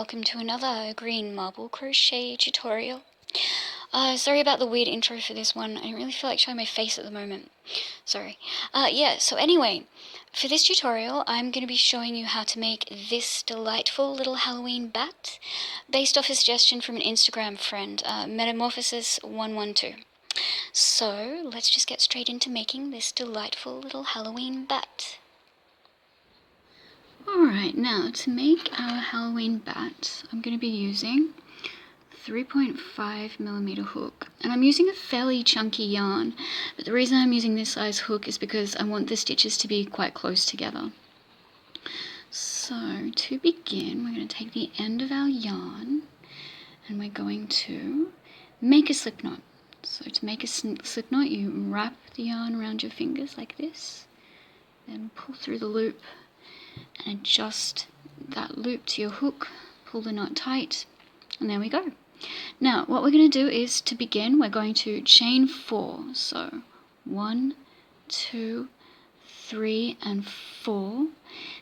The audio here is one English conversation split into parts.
welcome to another green marble crochet tutorial. Sorry about the weird intro for this one. I don't really feel like showing my face at the moment. Sorry. So anyway, for this tutorial I'm going to be showing you how to make this delightful little Halloween bat based off a suggestion from an Instagram friend, Metamorphosis112. So let's just get straight into making this delightful little Halloween bat. Alright, now to make our Halloween bat, I'm going to be using 3.5mm hook, and I'm using a fairly chunky yarn, but the reason I'm using this size hook is because I want the stitches to be quite close together. So to begin, we're going to take the end of our yarn and we're going to make a slip knot. So to make a slip knot, you wrap the yarn around your fingers like this, then pull through the loop and adjust that loop to your hook, pull the knot tight, and there we go. Now what we're going to do is, to begin, we're going to chain 4. So 1, 2, 3 and 4.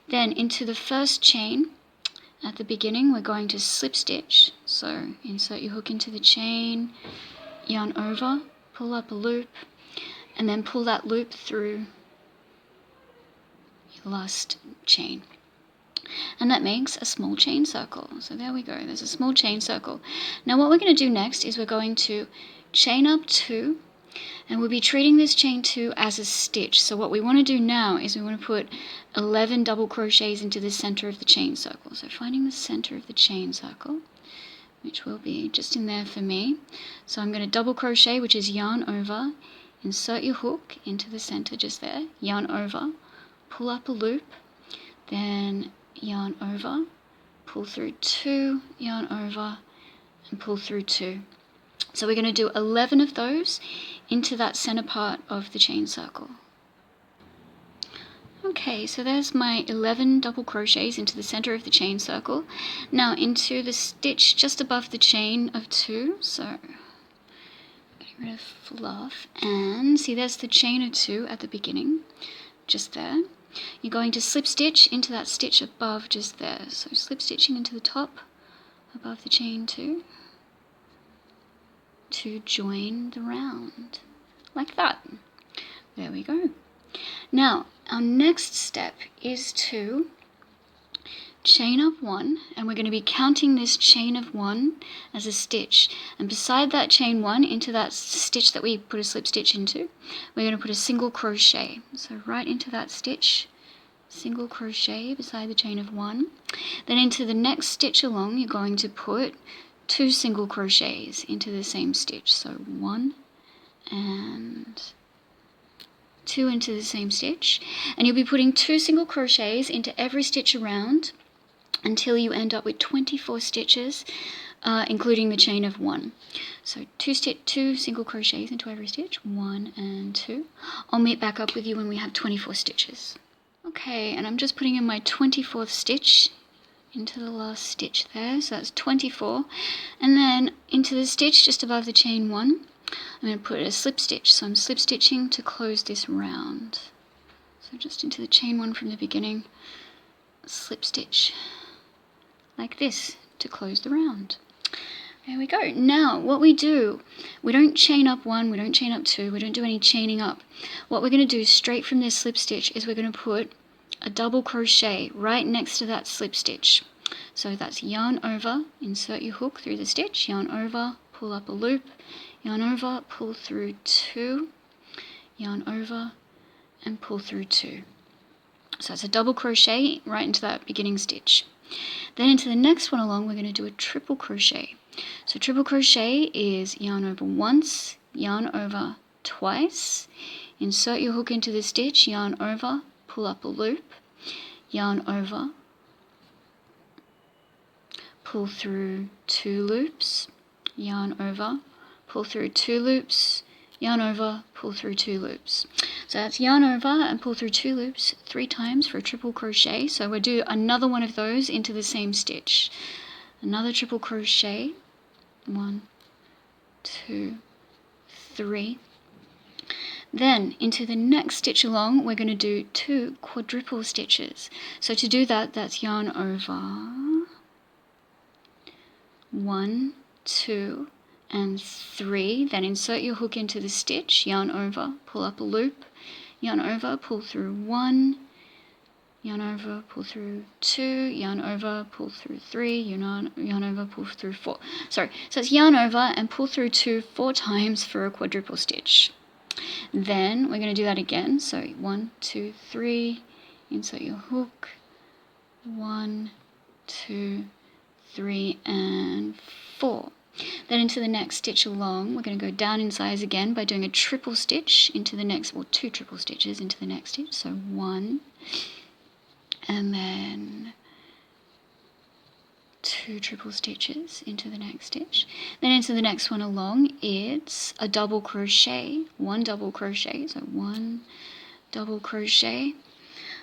Then into the first chain at the beginning we're going to slip stitch. So insert your hook into the chain, yarn over, pull up a loop, and then pull that loop through your last chain. And that makes a small chain circle. So there we go, there's a small chain circle. Now what we're going to do next is we're going to chain up 2, and we'll be treating this chain 2 as a stitch. So what we want to do now is we want to put 11 double crochets into the center of the chain circle. So finding the center of the chain circle, which will be just in there for me. So I'm going to double crochet, which is yarn over, insert your hook into the center just there, yarn over, pull up a loop, then yarn over, pull through 2, yarn over, and pull through 2. So we're going to do 11 of those into that center part of the chain circle. Okay, so there's my 11 double crochets into the center of the chain circle. Now into the stitch just above the chain of 2, so getting rid of fluff, and see there's the chain of 2 at the beginning, just there. You're going to slip stitch into that stitch above just there. So slip stitching into the top above the chain 2 to join the round, like that. There we go. Now our next step is to chain up 1, and we're going to be counting this chain of 1 as a stitch, and beside that chain 1, into that stitch that we put a slip stitch into, we're going to put a single crochet. So right into that stitch, single crochet beside the chain of 1. Then into the next stitch along you're going to put 2 single crochets into the same stitch. So 1 and 2 into the same stitch, and you'll be putting 2 single crochets into every stitch around until you end up with 24 stitches, including the chain of 1. So 2 single crochets into every stitch, 1 and 2. I'll meet back up with you when we have 24 stitches. Okay, and I'm just putting in my 24th stitch into the last stitch there, so that's 24. And then into the stitch just above the chain 1, I'm going to put a slip stitch. So I'm slip stitching to close this round. So just into the chain 1 from the beginning, slip stitch like this to close the round. There we go. Now what we do, we don't chain up 1, we don't chain up 2, we don't do any chaining up. What we're going to do straight from this slip stitch is we're going to put a double crochet right next to that slip stitch. So that's yarn over, insert your hook through the stitch, yarn over, pull up a loop, yarn over, pull through 2, yarn over, and pull through 2. So it's a double crochet right into that beginning stitch. Then into the next one along we're going to do a triple crochet. So triple crochet is yarn over once, yarn over twice, insert your hook into the stitch, yarn over, pull up a loop, yarn over, pull through 2 loops, yarn over, pull through 2 loops, yarn over, pull through 2 loops. So that's yarn over and pull through 2 loops 3 times for a triple crochet. So we'll do another one of those into the same stitch. Another triple crochet, 1, 2, 3. Then into the next stitch along we're going to do 2 quadruple stitches. So to do that, that's yarn over, 1, 2, and 3. Then insert your hook into the stitch, yarn over, pull up a loop, yarn over, pull through 1, yarn over, pull through 2, yarn over, pull through 3, yarn over, pull through 4. Sorry, so it's yarn over and pull through 2 4 times for a quadruple stitch. Then we're going to do that again. So 1, 2, 3, insert your hook, 1, 2, 3, and 4. Then into the next stitch along, we're going to go down in size again by doing a triple stitch into the next, or 2 triple stitches into the next stitch. So 1, and then 2 triple stitches into the next stitch. Then into the next one along, it's a double crochet, 1 double crochet, so 1 double crochet,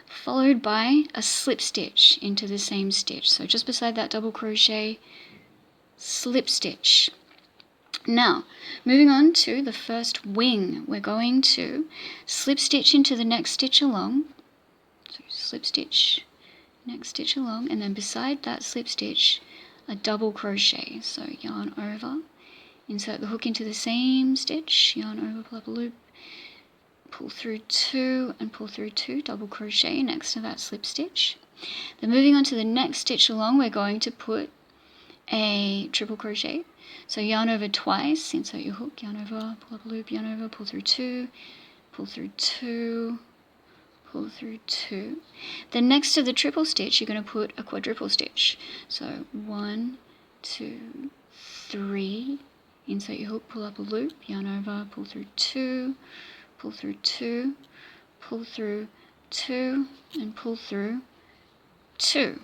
followed by a slip stitch into the same stitch. So just beside that double crochet, slip stitch. Now, moving on to the first wing, we're going to slip stitch into the next stitch along, so slip stitch, next stitch along, and then beside that slip stitch, a double crochet. So yarn over, insert the hook into the same stitch, yarn over, pull up a loop, pull through 2 and pull through 2, double crochet next to that slip stitch. Then moving on to the next stitch along, we're going to put a triple crochet. So yarn over twice, insert your hook, yarn over, pull up a loop, yarn over, pull through 2, pull through 2, pull through 2. Then next to the triple stitch, you're going to put a quadruple stitch. So 1, 2, 3, insert your hook, pull up a loop, yarn over, pull through 2, pull through 2, pull through 2, and pull through 2.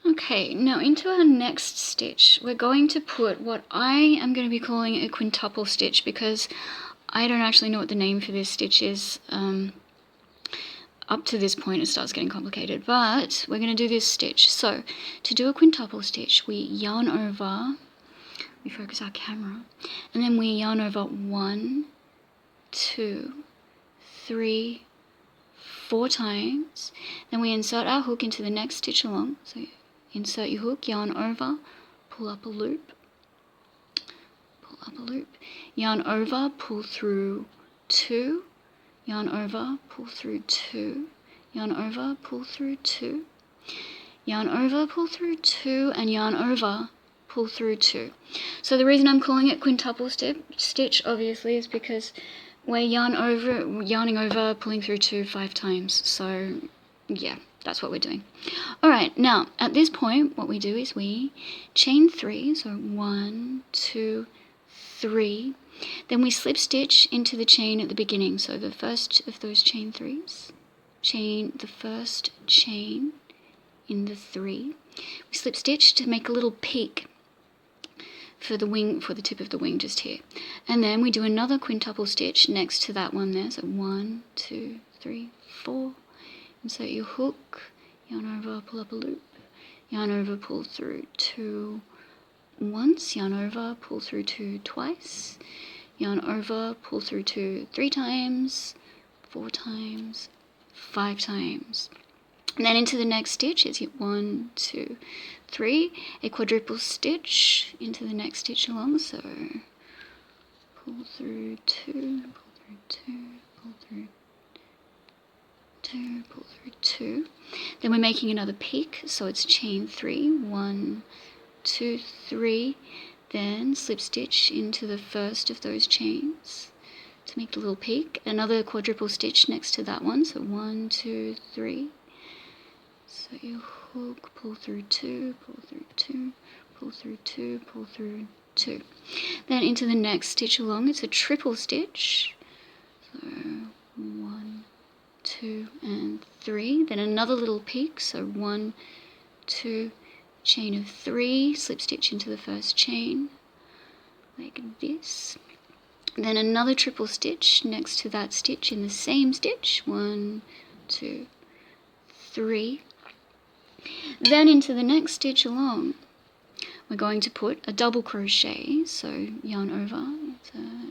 Okay, now into our next stitch, we're going to put what I am going to be calling a quintuple stitch, because I don't actually know what the name for this stitch is. Up to this point it starts getting complicated, but we're going to do this stitch. So to do a quintuple stitch, we yarn over, we focus our camera, and then we yarn over 1, 2, 3, 4 times. Then we insert our hook into the next stitch along. So insert your hook, yarn over, pull up a loop, pull up a loop, yarn over, pull through 2, yarn over, pull through 2, yarn over, pull through 2, yarn over, pull through 2, and yarn over, pull through 2. So the reason I'm calling it quintuple stitch obviously is because we're yarning over, pulling through 2 5 times. So yeah, that's what we're doing. Alright, now at this point what we do is we chain 3, so 1, 2, 3. Then we slip stitch into the chain at the beginning. So the first of those chain 3s, chain the first chain in the 3. We slip stitch to make a little peak for the wing, for the tip of the wing just here. And then we do another quintuple stitch next to that one there. So 1, 2, 3, 4. Insert your hook, yarn over, pull up a loop, yarn over, pull through 2 once, yarn over, pull through 2 twice, yarn over, pull through 2 3 times, 4 times, 5 times. And then into the next stitch is 1, 2, 3, a quadruple stitch into the next stitch along. So pull through 2, pull through 2, pull through 2, pull through 2. Then we're making another peak, so it's chain 3, 1, 2, 3. Then slip stitch into the first of those chains to make the little peak. Another quadruple stitch next to that one, so 1, 2, 3. So your hook, pull through 2, pull through 2, pull through 2, pull through 2. Then into the next stitch along, it's a triple stitch. So 1, 2, and 3. Then another little peak, so 1, 2, chain of 3, slip stitch into the first chain, like this. Then another triple stitch next to that stitch in the same stitch, 1, 2, 3. Then into the next stitch along, we're going to put a double crochet, so yarn over,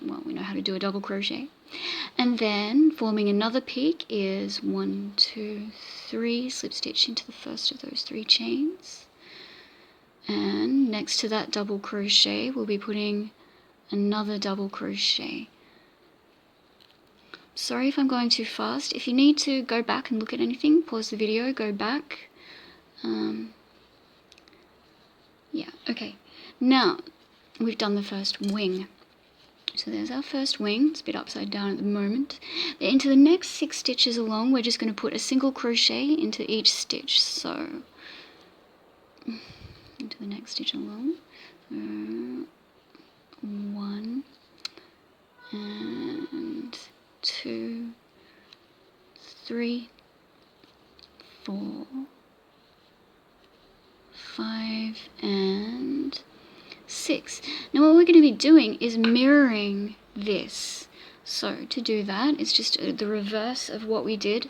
well, we know how to do a double crochet. And then forming another peak is 1, 2, 3, slip stitch into the first of those 3 chains, and next to that double crochet we'll be putting another double crochet. Sorry if I'm going too fast. If you need to go back and look at anything, pause the video, go back. Yeah, okay. Now, we've done the first wing. So there's our first wing. It's a bit upside down at the moment. Into the next 6 stitches along, we're just going to put a single crochet into each stitch. So, into the next stitch along. 1 and 2, 3, 4, 5 and 6. Now what we're going to be doing is mirroring this. So to do that, it's just the reverse of what we did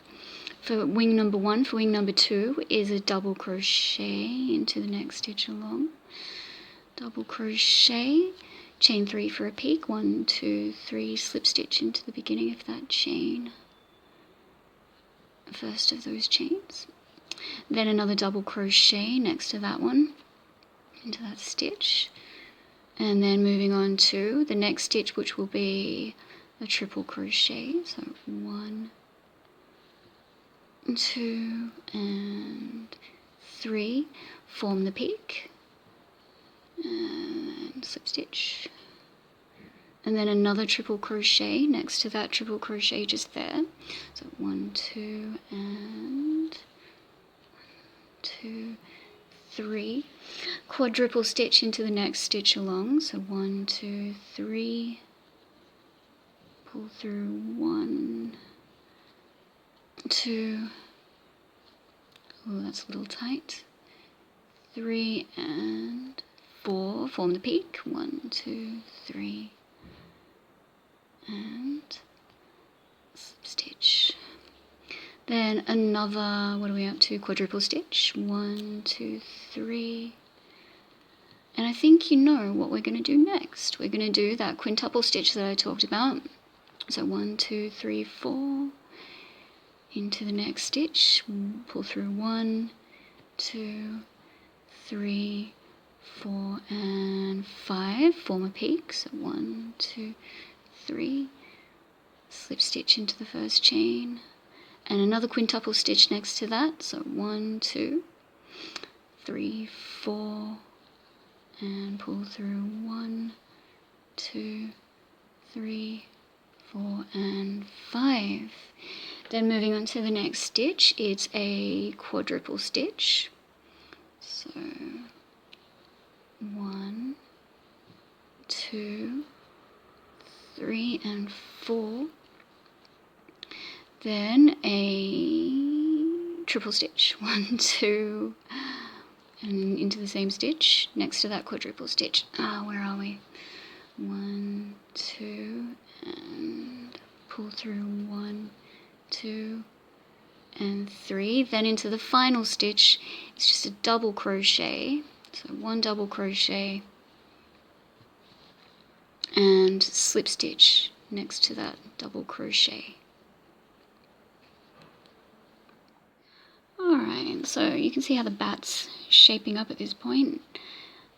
for wing number 1. For wing number 2 is a double crochet into the next stitch along. Double crochet, chain 3 for a peak, 1, 2, 3, slip stitch into the beginning of that chain, first of those chains. Then another double crochet next to that one, into that stitch, and then moving on to the next stitch, which will be a triple crochet. So 1, 2 and 3, form the peak, and slip stitch, and then another triple crochet next to that triple crochet just there. So 1, 2 and 2, 3, quadruple stitch into the next stitch along. So 1, 2, 3, pull through 1, 2, oh that's a little tight, 3 and 4, form the peak, 1, 2, 3 and slip stitch. Then another, what are we up to, quadruple stitch, 1, 2, 3, and I think you know what we're going to do next. We're going to do that quintuple stitch that I talked about. So 1, 2, 3, 4, into the next stitch, pull through 1, 2, 3, 4 and 5, form a peak. So 1, 2, 3, slip stitch into the first chain, and another quintuple stitch next to that. So 1, 2, 3, 4, and pull through 1, 2, 3, 4 and 5. Then moving on to the next stitch, it's a quadruple stitch. So 1, 2, 3 and 4. Then a triple stitch, 1, 2, and into the same stitch next to that quadruple stitch. Where are we? 1, 2, and pull through 1, 2 and 3. Then into the final stitch, it's just a double crochet. So 1 double crochet and slip stitch next to that double crochet. Alright, so you can see how the bat's shaping up at this point.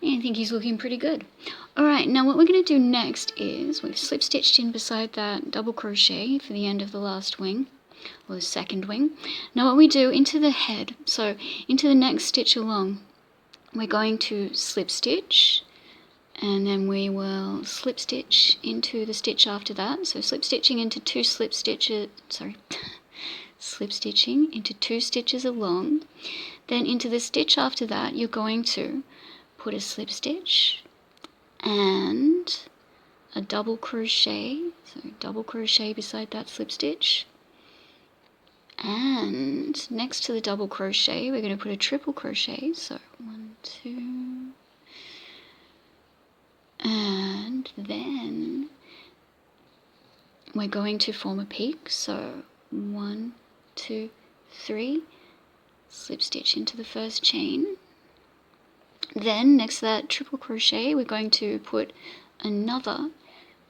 I think he's looking pretty good. Alright, now what we're going to do next is we've slip stitched in beside that double crochet for the end of the last wing, or the second wing. Now what we do into the head, so into the next stitch along, we're going to slip stitch, and then we will slip stitch into the stitch after that. So slip stitching into 2 slip stitches, slip stitching into 2 stitches along. Then into the stitch after that, you're going to put a slip stitch and a double crochet. So double crochet beside that slip stitch. And next to the double crochet, we're going to put a triple crochet. So 1, 2, and then we're going to form a peak. So 1, 2, 3, slip stitch into the first chain. Then next to that triple crochet, we're going to put another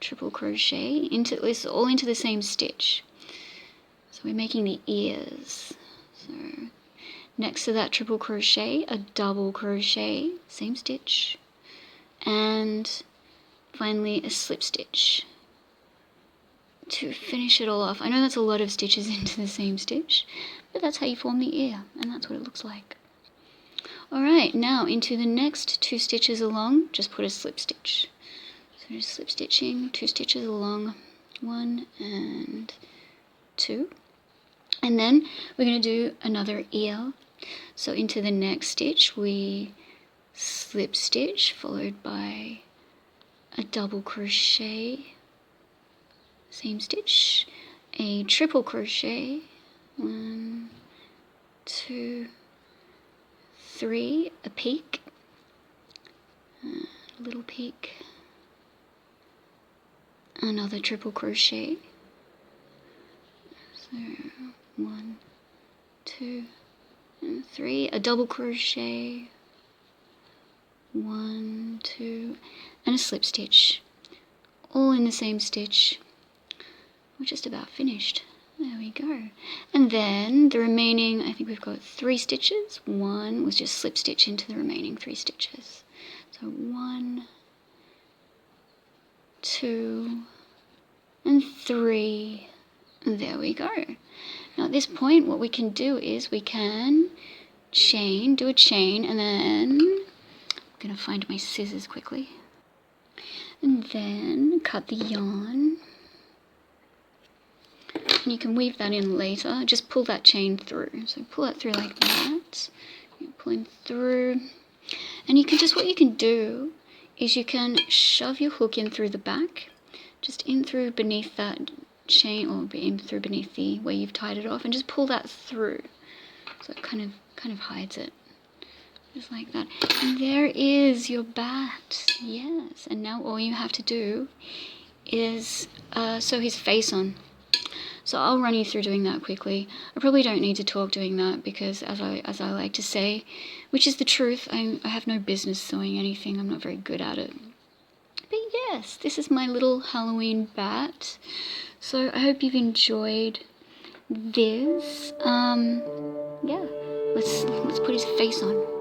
triple crochet into this, all into the same stitch. So we're making the ears. So next to that triple crochet, a double crochet, same stitch, and finally a slip stitch to finish it all off. I know that's a lot of stitches into the same stitch, but that's how you form the ear, and that's what it looks like. Alright, now into the next 2 stitches along, just put a slip stitch. So just slip stitching, 2 stitches along, 1 and 2. And then we're going to do another ear. So into the next stitch we slip stitch followed by a double crochet, same stitch, a triple crochet, 1, 2, 3, a peak, a little peak, another triple crochet, so 1, 2, and 3, a double crochet, 1, 2, and a slip stitch, all in the same stitch. We're just about finished. There we go. And then the remaining, I think we've got 3 stitches. 1 was just slip stitch into the remaining 3 stitches. So 1, 2, and 3. There we go. Now at this point what we can do is we can chain, do a chain, and then I'm going to find my scissors quickly. And then cut the yarn. And you can weave that in later. Just pull that chain through. So pull that through like that. You're pulling through. And you can just, what you can do is you can shove your hook in through the back, just in through beneath that chain, or in through beneath the where you've tied it off, and just pull that through. So it kind of hides it. Just like that. And there is your bat. Yes. And now all you have to do is sew his face on. So I'll run you through doing that quickly. I probably don't need to talk doing that because, as I like to say, which is the truth, I have no business sewing anything. I'm not very good at it. But yes, this is my little Halloween bat. So I hope you've enjoyed this. Yeah, let's put his face on.